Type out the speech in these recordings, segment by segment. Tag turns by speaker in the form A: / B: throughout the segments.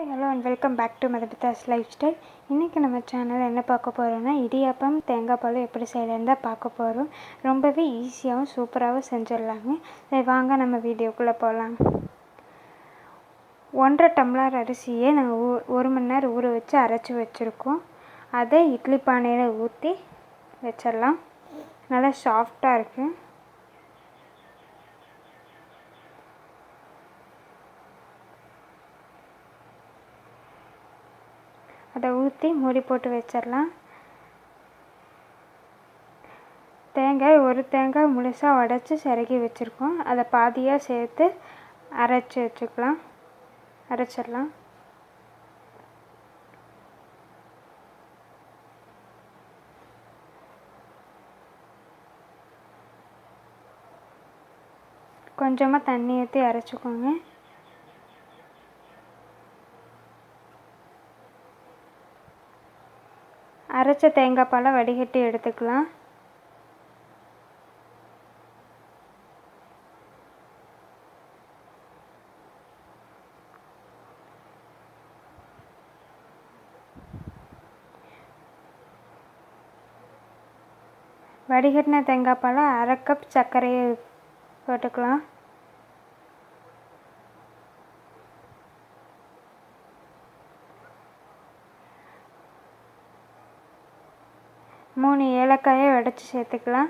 A: Hi hello and welcome back to Madhubithas lifestyle. இன்றைக்கி நம்ம சேனலில் என்ன பார்க்க போகிறோன்னா இடியாப்பம் தேங்காய் பால் எப்படி செய்யலான்னு தான் பார்க்க போகிறோம். ரொம்பவே ஈஸியாகவும் சூப்பராகவும் செஞ்சிடலாங்க. சரி வாங்க நம்ம வீடியோக்குள்ளே போகலாம். 1.5 டம்ளர் அரிசியை நாங்கள் 1 மணி நேரம் ஊற வச்சு அரைச்சி வச்சுருக்கோம். அதை இட்லி பானையில் ஊற்றி வச்சிடலாம். நல்லா சாஃப்டாக இருக்குது. அதை ஊற்றி மூடி போட்டு வச்சிடலாம். ஒரு தேங்காய் முழுசாக உடச்சி சிரகி வச்சுருக்கோம். அதை பாதியாக சேர்த்து அரைச்சிடலாம். கொஞ்சமாக தண்ணி ஊற்றி அரைச்சிக்கோங்க. அரைச்ச தேங்காய் பாலை வடிகட்டி எடுத்துக்கலாம். வடிகட்டின தேங்காய் பாலை 1/2 கப் சர்க்கரையை போட்டுக்கலாம். மூணு ஏலக்காயை உடைச்சி சேர்த்துக்கலாம்.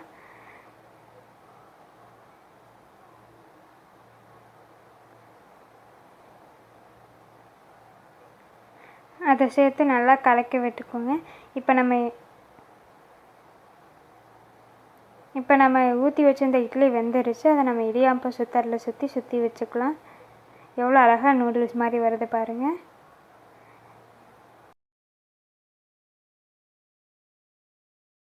A: அதை சேர்த்து நல்லா கலக்கி விட்டுக்கோங்க. இப்போ நம்ம ஊற்றி வச்சிருந்த இட்லி வெந்துருச்சு. அதை நம்ம இடியாப்பம் சுத்தரில் சுற்றி வச்சுக்கலாம். எவ்வளோ அழகாக நூடுல்ஸ் மாதிரி வருது பாருங்கள்.